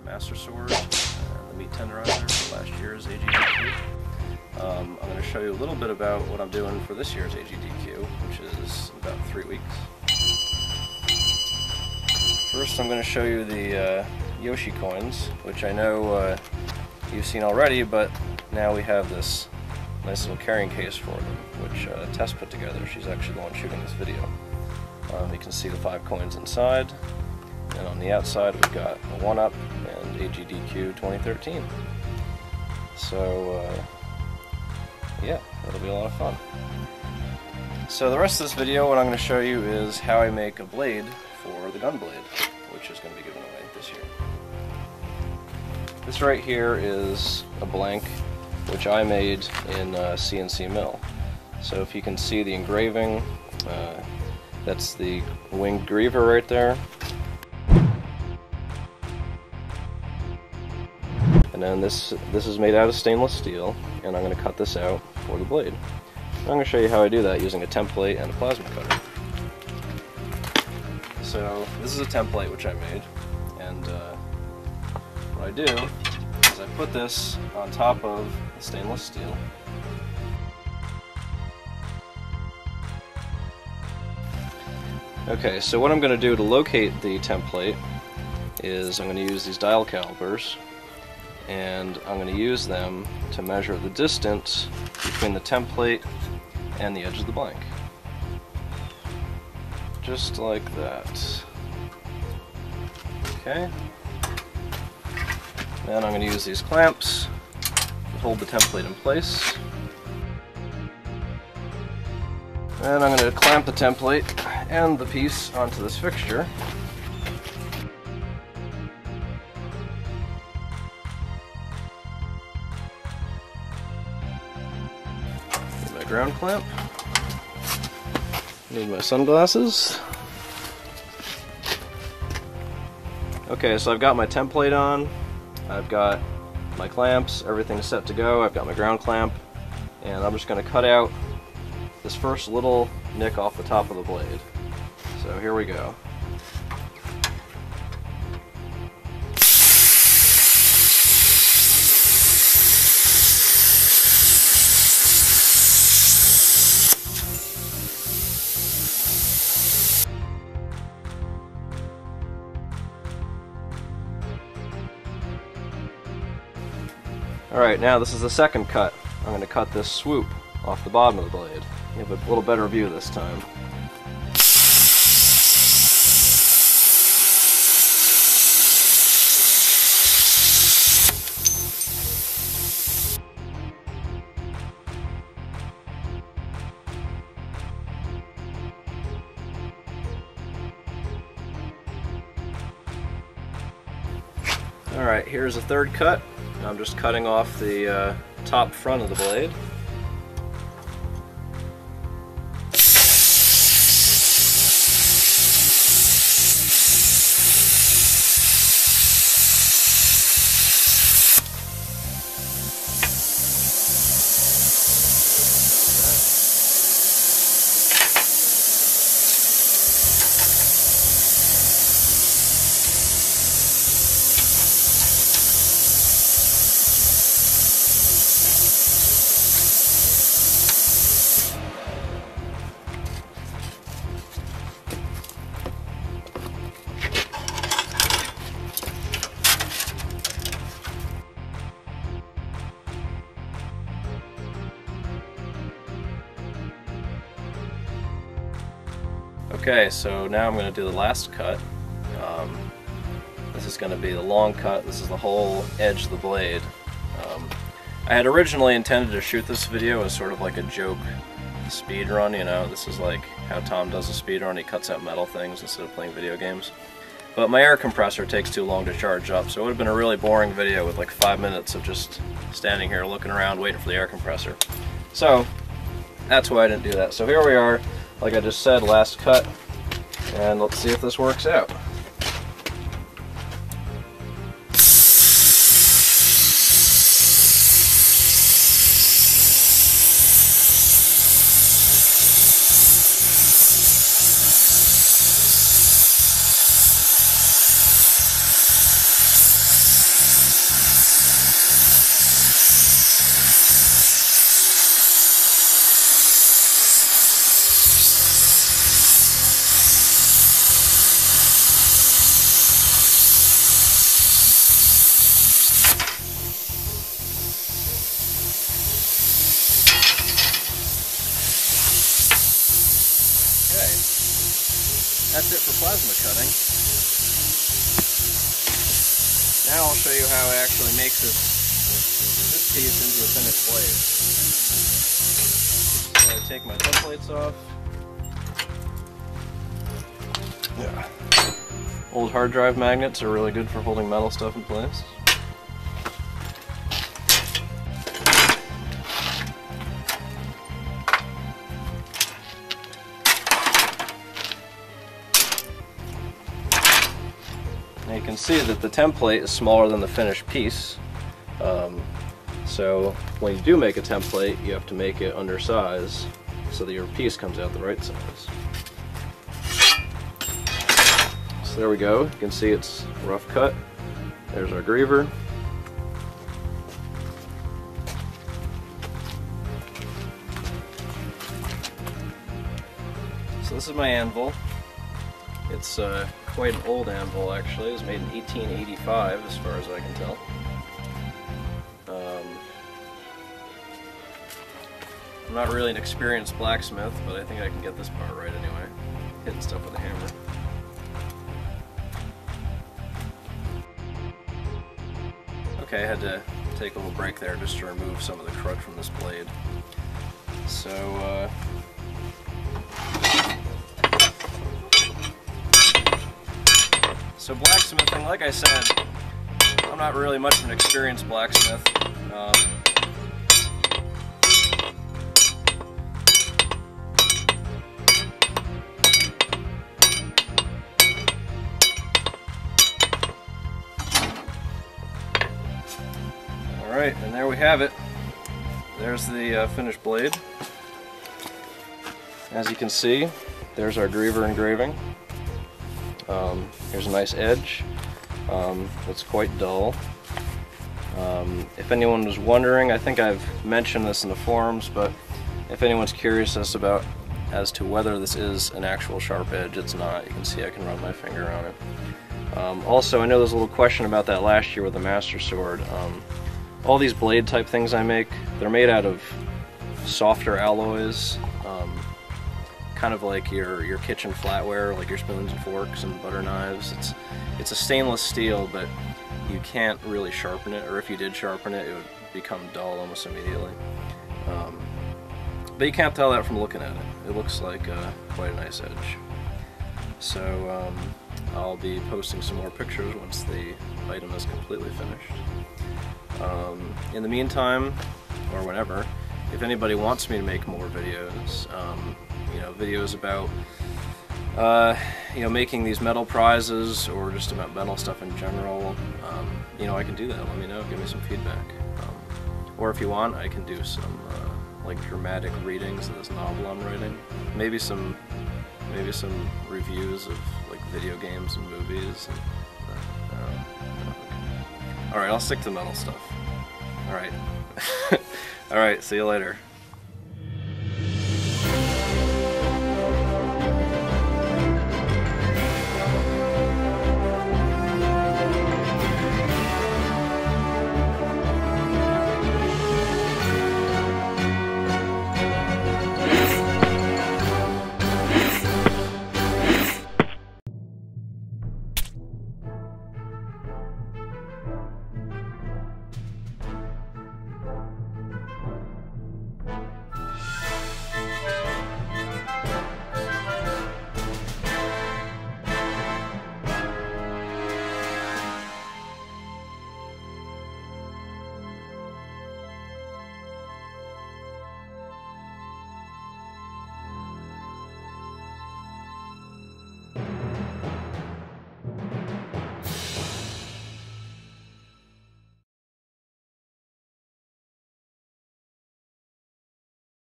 Master Sword, and the meat tenderizer for last year's AGDQ. I'm going to show you a little bit about what I'm doing for this year's AGDQ, which is about 3 weeks. First, I'm going to show you the Yoshi coins, which I know you've seen already, but now we have this nice little carrying case for them, which Tess put together. She's actually the one shooting this video. You can see the 5 coins inside, and on the outside we've got a 1-Up and AGDQ 2013. So yeah, that'll be a lot of fun. So the rest of this video, what I'm going to show you is how I make a blade for the gun blade, which is going to be given away this year. This right here is a blank which I made in CNC mill. So if you can see the engraving, that's the winged griever right there. And then this is made out of stainless steel, and I'm going to cut this out for the blade. I'm going to show you how I do that using a template and a plasma cutter. So this is a template which I made, and what I do is I put this on top of the stainless steel. Okay, so what I'm going to do to locate the template is I'm going to use these dial calipers, and I'm going to use them to measure the distance between the template and the edge of the blank. Just like that. Okay. Then I'm going to use these clamps to hold the template in place. And I'm going to clamp the template and the piece onto this fixture. Need my ground clamp. Need my sunglasses. Okay, so I've got my template on, I've got my clamps, everything's set to go, I've got my ground clamp, and I'm just going to cut out this first little nick off the top of the blade. So here we go. Alright, now this is the second cut. I'm going to cut this swoop off the bottom of the blade. You have a little better view this time. Alright, here's a third cut. I'm just cutting off the top front of the blade. Okay, so now I'm going to do the last cut. This is going to be the long cut. This is the whole edge of the blade. I had originally intended to shoot this video as sort of like a joke speed run, you know. This is like how Tom does a speed run. He cuts out metal things instead of playing video games. But my air compressor takes too long to charge up, so it would have been a really boring video with like 5 minutes of just standing here looking around waiting for the air compressor. So that's why I didn't do that. So here we are, like I just said, last cut, and let's see if this works out. that's it for plasma cutting. Now I'll show you how I actually make this piece into a finished blade. So I take my templates off. Yeah. Old hard drive magnets are really good for holding metal stuff in place. Now you can see that the template is smaller than the finished piece. So when you do make a template, you have to make it undersize so that your piece comes out the right size. So there we go. You can see it's rough cut. There's our griever. So this is my anvil. It's quite an old anvil actually. It was made in 1885 as far as I can tell. I'm not really an experienced blacksmith, but I think I can get this part right anyway. Hitting stuff with a hammer. Okay, I had to take a little break there just to remove some of the crud from this blade. So, So blacksmithing, like I said, I'm not really much of an experienced blacksmith. Alright, and there we have it. There's the finished blade. As you can see, there's our griever engraving. Here's a nice edge. It's quite dull. If anyone was wondering, I think I've mentioned this in the forums, but if anyone's curious as to whether this is an actual sharp edge, it's not. You can see I can run my finger on it. Also, I know there's a little question about that last year with the Master Sword. All these blade type things I make, they're made out of softer alloys, kind of like your kitchen flatware, like your spoons and forks and butter knives. It's a stainless steel, but you can't really sharpen it, or if you did sharpen it, it would become dull almost immediately. But you can't tell that from looking at it. It looks like quite a nice edge. So I'll be posting some more pictures once the item is completely finished. In the meantime, or whenever, if anybody wants me to make more videos, you know, videos about you know, making these metal prizes or just about metal stuff in general, you know, I can do that. Let me know, give me some feedback. Or if you want, I can do some like dramatic readings of this novel I'm writing. Maybe some reviews of like video games and movies. And, Alright, I'll stick to metal stuff. Alright. Alright, see you later.